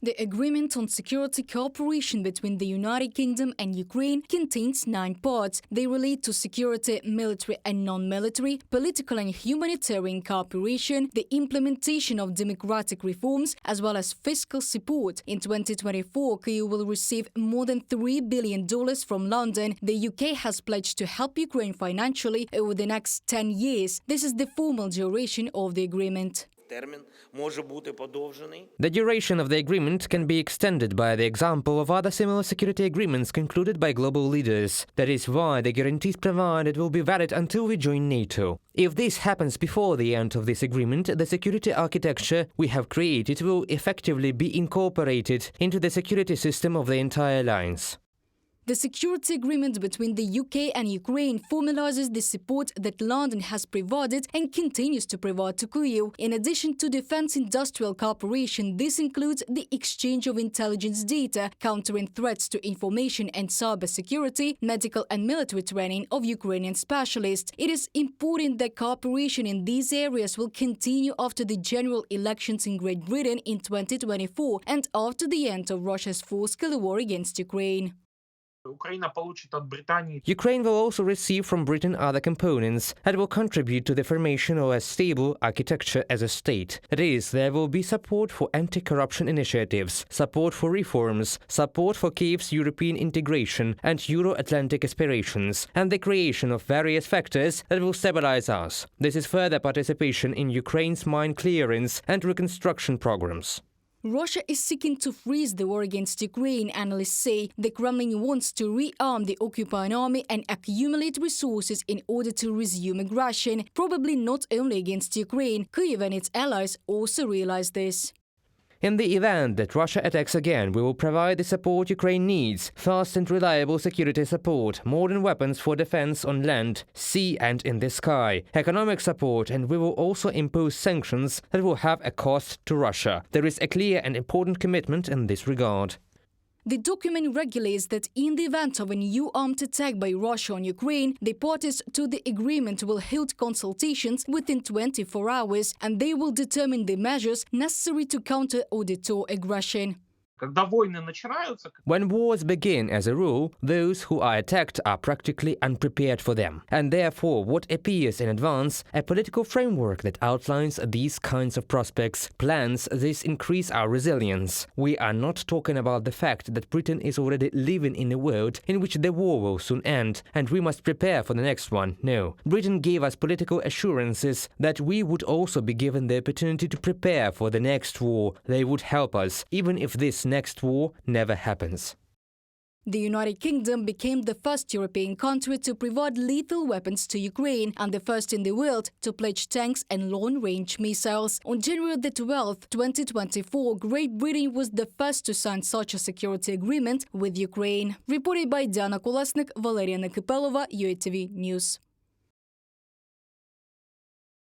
The Agreement on Security Cooperation between the United Kingdom and Ukraine contains 9 parts. They relate to security, military and non-military, political and humanitarian cooperation, the implementation of democratic reforms, as well as fiscal support. In 2024, Kyiv will receive more than $3 billion from London. The UK has pledged to help Ukraine financially over the next 10 years. This is the formal duration of the agreement. The duration of the agreement can be extended by the example of other similar security agreements concluded by global leaders. That is why the guarantees provided will be valid until we join NATO. If this happens before the end of this agreement, the security architecture we have created will effectively be incorporated into the security system of the entire alliance. The security agreement between the UK and Ukraine formalizes the support that London has provided and continues to provide to Kyiv. In addition to defense industrial cooperation, this includes the exchange of intelligence data, countering threats to information and cybersecurity, medical and military training of Ukrainian specialists. It is important that cooperation in these areas will continue after the general elections in Great Britain in 2024 and after the end of Russia's full-scale war against Ukraine. Ukraine will also receive from Britain other components that will contribute to the formation of a stable architecture as a state. That is, there will be support for anti-corruption initiatives, support for reforms, support for Kyiv's European integration and Euro-Atlantic aspirations, and the creation of various factors that will stabilize us. This is further participation in Ukraine's mine clearance and reconstruction programs. Russia is seeking to freeze the war against Ukraine. Analysts say the Kremlin wants to rearm the occupying army and accumulate resources in order to resume aggression, probably not only against Ukraine. Kyiv and its allies also realize this. In the event that Russia attacks again, we will provide the support Ukraine needs: fast and reliable security support, modern weapons for defense on land, sea and in the sky, economic support, and we will also impose sanctions that will have a cost to Russia. There is a clear and important commitment in this regard. The document regulates that in the event of a new armed attack by Russia on Ukraine, the parties to the agreement will hold consultations within 24 hours, and they will determine the measures necessary to counter auditor aggression. When wars begin, as a rule, those who are attacked are practically unprepared for them. And therefore, what appears in advance, a political framework that outlines these kinds of prospects, plans this increase our resilience. We are not talking about the fact that Britain is already living in a world in which the war will soon end, and we must prepare for the next one. No. Britain gave us political assurances that we would also be given the opportunity to prepare for the next war. They would help us, even if this next war never happens. The United Kingdom became the first European country to provide lethal weapons to Ukraine and the first in the world to pledge tanks and long-range missiles. On January 12, 2024, Great Britain was the first to sign such a security agreement with Ukraine. Reported by Diana Kolesnik, Valeria Nekipelova, UATV News.